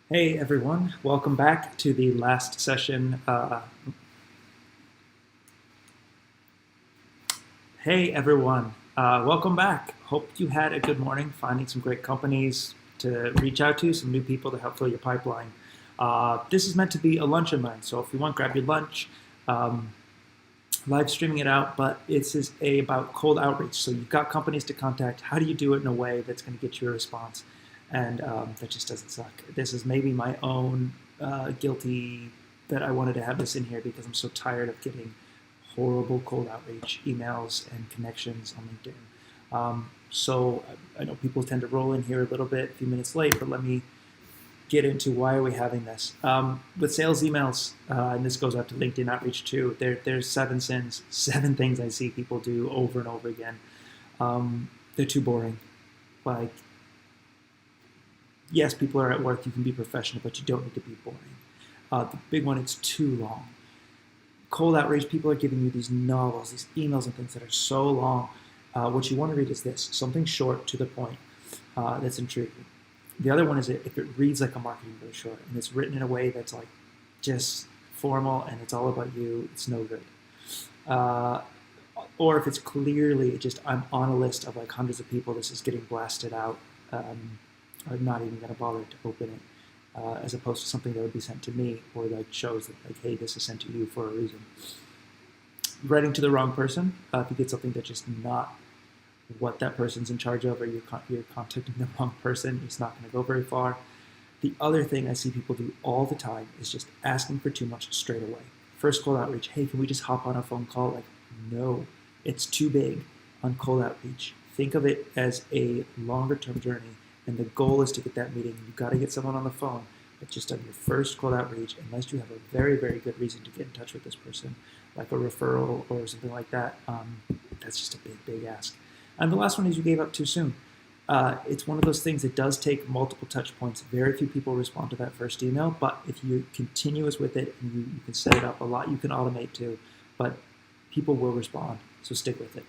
Hey everyone, welcome back to the last session. Hey everyone, welcome back. Hope you had a good morning, finding some great companies to reach out to, some new people to help fill your pipeline. This is meant to be a lunch and learn, so if you want, grab your lunch. Um, Live streaming it out, but this is about cold outreach. So you've got companies to contact. How do you do it in a way that's going to get you a response? And that just doesn't suck. This is maybe my own guilty that I wanted to have this in here because I'm so tired of getting horrible cold outreach emails and connections on LinkedIn. So I know people tend to roll in here a little bit, a few minutes late, but let me get into why are we having this. With sales emails, and this goes out to LinkedIn outreach too, there's seven sins, seven things I see people do over and over again. They're too boring. Like, yes, people are at work, you can be professional, but you don't need to be boring. The big one, it's too long. Cold outreach, people are giving you these novels, these emails and things that are so long. What you want to read is this, something short to the point that's intriguing. The other one is if it reads like a marketing brochure and it's written in a way that's like just formal and it's all about you, it's no good. Or if it's clearly just I'm on a list of like hundreds of people, this is getting blasted out. I'm not even going to bother to open it, as opposed to something that would be sent to me or like shows that like, hey, this is sent to you for a reason. Writing to the wrong person, if you get something that's just not what that person's in charge of, or you're contacting the wrong person, it's not going to go very far. The other thing I see people do all the time is just asking for too much straight away. First cold outreach, hey, can we just hop on a phone call? Like, no, it's too big on cold outreach. Think of it as a longer term journey, and the goal is to get that meeting. You've got to get someone on the phone, but just on your first cold outreach, unless you have a very, very good reason to get in touch with this person, like a referral or something like that, that's just a big, big ask. And the last one is you gave up too soon. It's one of those things that does take multiple touch points. Very few people respond to that first email, but if you're continuous with it and you can set it up a lot, you can automate too, but people will respond, so stick with it.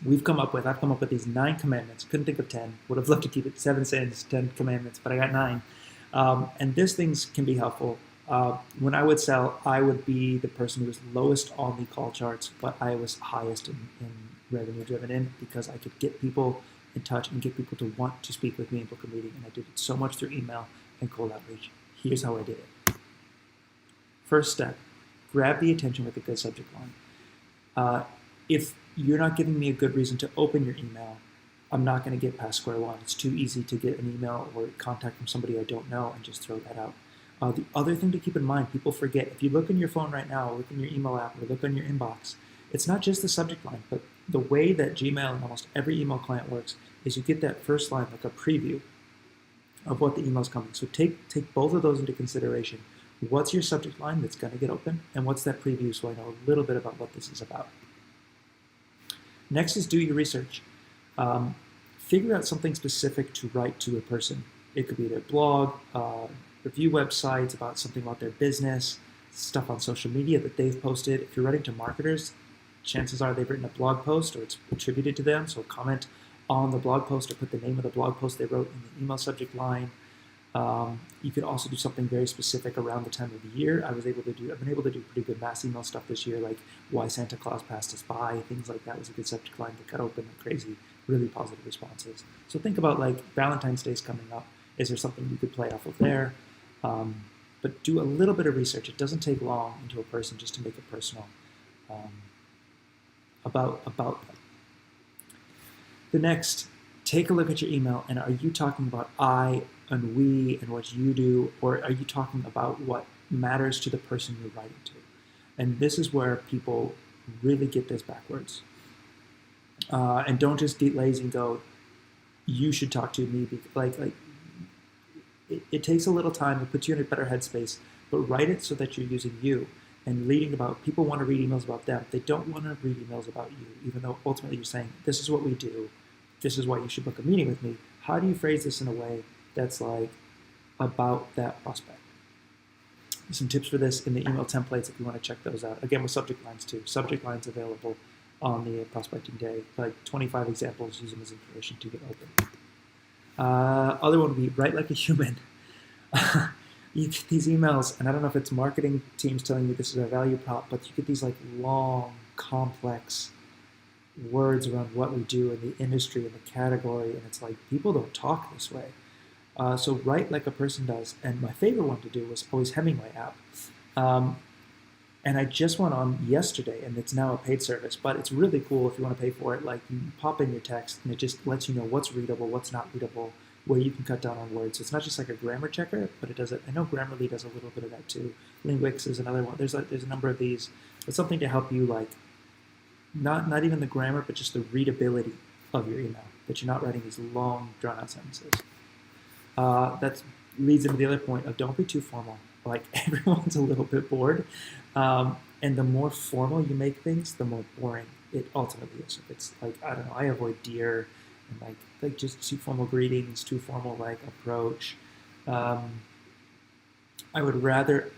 I've come up with these 9 commandments. Couldn't think of 10. Would have loved to keep it 7 sins, 10 commandments, but I got 9. And these things can be helpful. When I would sell, I would be the person who was lowest on the call charts, but I was highest in revenue driven in because I could get people in touch and get people to want to speak with me and book a meeting. And I did it so much through email and cold outreach. Here's how I did it. First step, grab the attention with a good subject line. If you're not giving me a good reason to open your email, I'm not going to get past square one. It's too easy to get an email or contact from somebody I don't know and just throw that out. The other thing to keep in mind, people forget, if you look in your phone right now, or look in your email app, or look on your inbox, it's not just the subject line, but the way that Gmail and almost every email client works is you get that first line, like a preview of what the email's coming. So take both of those into consideration. What's your subject line that's going to get open, and what's that preview so I know a little bit about what this is about. Next is do your research. Figure out something specific to write to a person. It could be their blog, review websites about something about their business, stuff on social media that they've posted. If you're writing to marketers, chances are they've written a blog post or it's attributed to them, so comment on the blog post or put the name of the blog post they wrote in the email subject line. You could also do something very specific around the time of the year. I've been able to do pretty good mass email stuff this year, like why Santa Claus passed us by, things like that was a good subject line that got open like crazy, really positive responses. So think about like Valentine's Day's coming up. Is there something you could play off of there? But do a little bit of research. It doesn't take long into a person just to make it personal about them. The next, take a look at your email, and are you talking about I and we and what you do, or are you talking about what matters to the person you're writing to? And this is where people really get this backwards. And don't just get lazy and go, you should talk to me. It takes a little time. It puts you in a better headspace, but write it so that you're using you and leading about, people want to read emails about them. They don't want to read emails about you, even though ultimately you're saying, this is what we do. This is why you should book a meeting with me. How do you phrase this in a way that's like about that prospect? There's some tips for this in the email templates if you want to check those out. Again, with subject lines too. Subject lines available on the prospecting day. Like 25 examples, use them as inspiration to get open. Other one would be write like a human. You get these emails, and I don't know if it's marketing teams telling you this is our value prop, but you get these like long, complex words around what we do in the industry and the category, and it's like people don't talk this way. So write like a person does. And my favorite one to do was always Hemingway app. Um, and I just went on yesterday, and it's now a paid service, but it's really cool if you want to pay for it. Like you pop in your text, and it just lets you know what's readable, what's not readable, where you can cut down on words. So it's not just like a grammar checker, but it does it. I know Grammarly does a little bit of that too. Linguix is another one. There's a number of these. It's something to help you like not even the grammar, but just the readability of your email. That you're not writing these long, drawn-out sentences. That leads into the other point of don't be too formal. Like everyone's a little bit bored, and the more formal you make things, the more boring it ultimately is. If it's like I don't know, I avoid dear and like just too formal greetings, too formal like approach. I would rather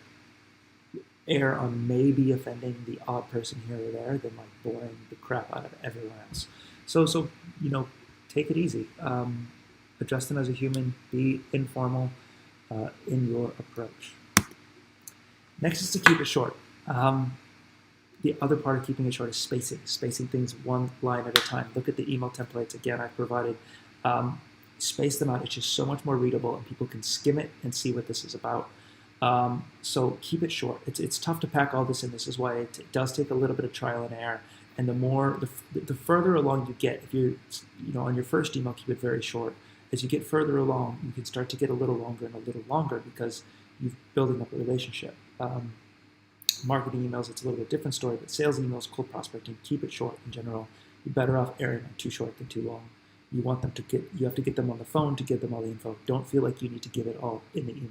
err on maybe offending the odd person here or there than like boring the crap out of everyone else. So take it easy. Address them as a human. Be informal in your approach. Next is to keep it short. The other part of keeping it short is spacing things one line at a time. Look at the email templates again I've provided. Space them out. It's just so much more readable, and people can skim it and see what this is about. So keep it short. It's tough to pack all this in. This is why it does take a little bit of trial and error. And the further along you get, if you're on your first email, keep it very short. As you get further along, you can start to get a little longer and a little longer because you're building up a relationship. Marketing emails, it's a little bit different story, but sales emails, cold prospecting, keep it short in general. You're better off erring on too short than too long. You have to get them on the phone to give them all the info. Don't feel like you need to give it all in the email.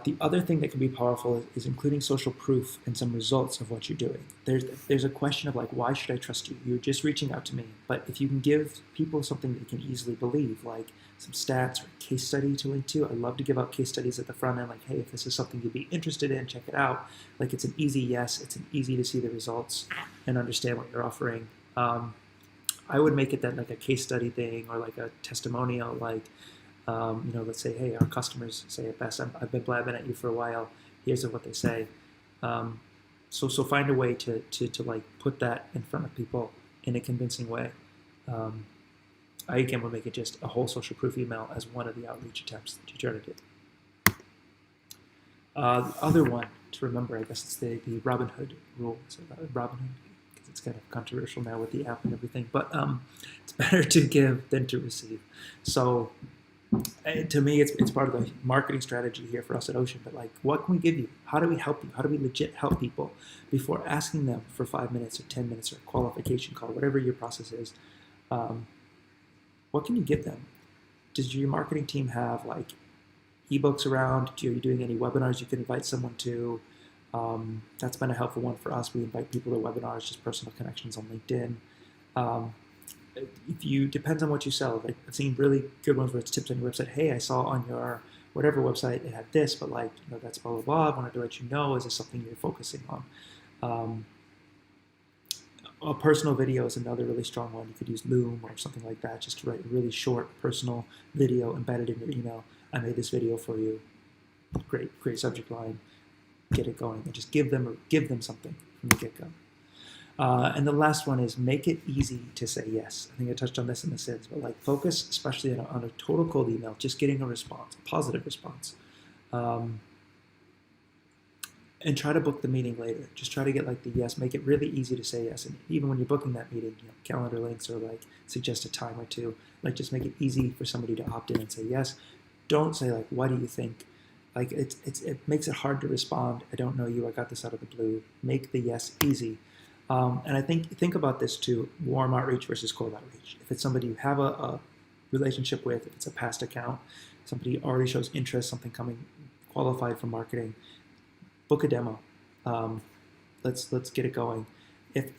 The other thing that can be powerful is including social proof and some results of what you're doing. There's a question of like, why should I trust you? You're just reaching out to me. But if you can give people something they can easily believe, like some stats or a case study to link to, I love to give out case studies at the front end, like, hey, if this is something you'd be interested in, check it out. Like it's an easy yes, it's an easy to see the results and understand what you're offering. I would make it that like a case study thing or like a testimonial, like, let's say, hey, our customers say at best, I've been blabbing at you for a while. Here's what they say. So find a way to like put that in front of people in a convincing way. I again would make it just a whole social proof email as one of the outreach attempts that you try to do. The other one to remember, I guess it's the Robin Hood rule. So Robin Hood, because it's kind of controversial now with the app and everything, but it's better to give than to receive. So to me, it's part of the marketing strategy here for us at Ocean. But like, what can we give you? How do we help you? How do we legit help people before asking them for 5 minutes or 10 minutes or a qualification call, whatever your process is? What can you give them? Does your marketing team have like ebooks around? Are you doing any webinars you can invite someone to? That's been a helpful one for us. We invite people to webinars, just personal connections on LinkedIn. Depends on what you sell. Like, I've seen really good ones where it's tips on your website. Hey, I saw on your whatever website it had this, but like, that's blah, blah, blah. I wanted to let you know, is this something you're focusing on? A personal video is another really strong one. You could use Loom or something like that just to write a really short personal video embedded in your email. I made this video for you. Great subject line. Get it going and just give them something from the get-go. And the last one is make it easy to say yes. I think I touched on this in the SIDS, but like focus especially on a total cold email, just getting a response, a positive response. And try to book the meeting later. Just try to get like the yes, make it really easy to say yes. And even when you're booking that meeting, calendar links or like suggest a time or two, like just make it easy for somebody to opt in and say yes. Don't say like, what do you think? Like it makes it hard to respond. I don't know you, I got this out of the blue. Make the yes easy. And I think about this too, warm outreach versus cold outreach. If it's somebody you have a relationship with, if it's a past account, somebody already shows interest, something coming qualified for marketing, book a demo. Let's get it going. If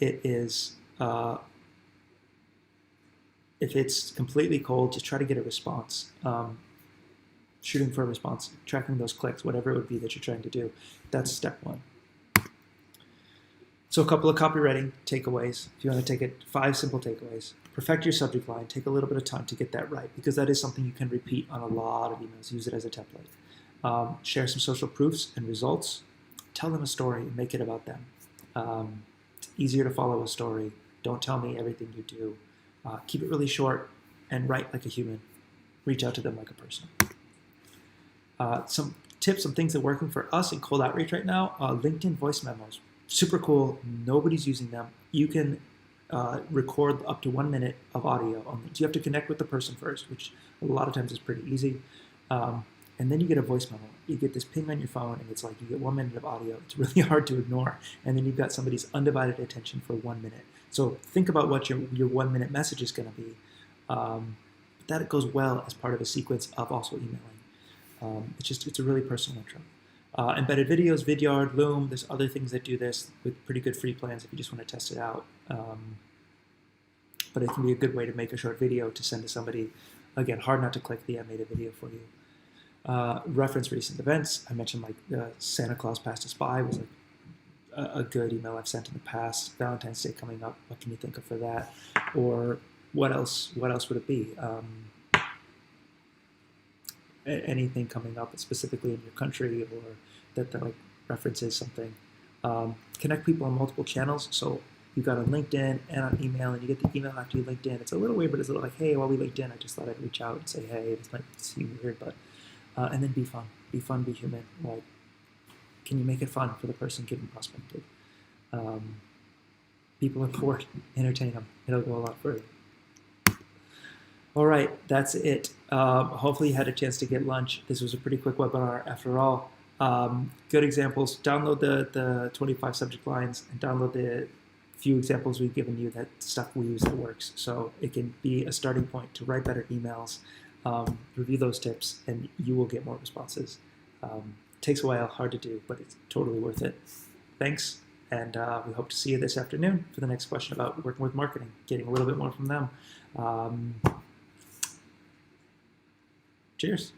it's completely cold, just try to get a response. Shooting for a response, tracking those clicks, whatever it would be that you're trying to do. That's step one. So a couple of copywriting takeaways. If you want to take it, 5 simple takeaways. Perfect your subject line. Take a little bit of time to get that right, because that is something you can repeat on a lot of emails. Use it as a template. Share some social proofs and results. Tell them a story and make it about them. It's easier to follow a story. Don't tell me everything you do. Keep it really short and write like a human. Reach out to them like a person. Some tips, some things that are working for us in cold outreach right now. LinkedIn voice memos. Super cool. Nobody's using them. You can record up to 1 minute of audio. You have to connect with the person first, which a lot of times is pretty easy. And then you get a voice memo. You get this ping on your phone, and it's like you get 1 minute of audio. It's really hard to ignore. And then you've got somebody's undivided attention for 1 minute. So think about what your 1 minute message is going to be. That goes well as part of a sequence of also emailing. It's a really personal intro. Embedded videos, Vidyard, Loom, there's other things that do this with pretty good free plans if you just want to test it out. But it can be a good way to make a short video to send to somebody. Again, hard not to click the I made a video for you. Reference recent events. I mentioned like Santa Claus passed us by was like a good email I've sent in the past. Valentine's Day coming up. What can you think of for that? Or what else? What else would it be? Anything coming up specifically in your country, or that like references something. Connect people on multiple channels. So you got on LinkedIn and on email, and you get the email after you LinkedIn. It's a little weird, but it's a little like, hey, while we LinkedIn, I just thought I'd reach out and say, hey, this might seem weird, but and then be fun, be human. Like, can you make it fun for the person getting prospected? People are bored. Entertain them. It'll go a lot further. All right, that's it. Hopefully you had a chance to get lunch. This was a pretty quick webinar after all. Good examples. Download the 25 subject lines and download the few examples we've given you, that stuff we use that works. So it can be a starting point to write better emails. Review those tips and you will get more responses. Takes a while, hard to do, but it's totally worth it. Thanks, and we hope to see you this afternoon for the next question about working with marketing, getting a little bit more from them. Cheers.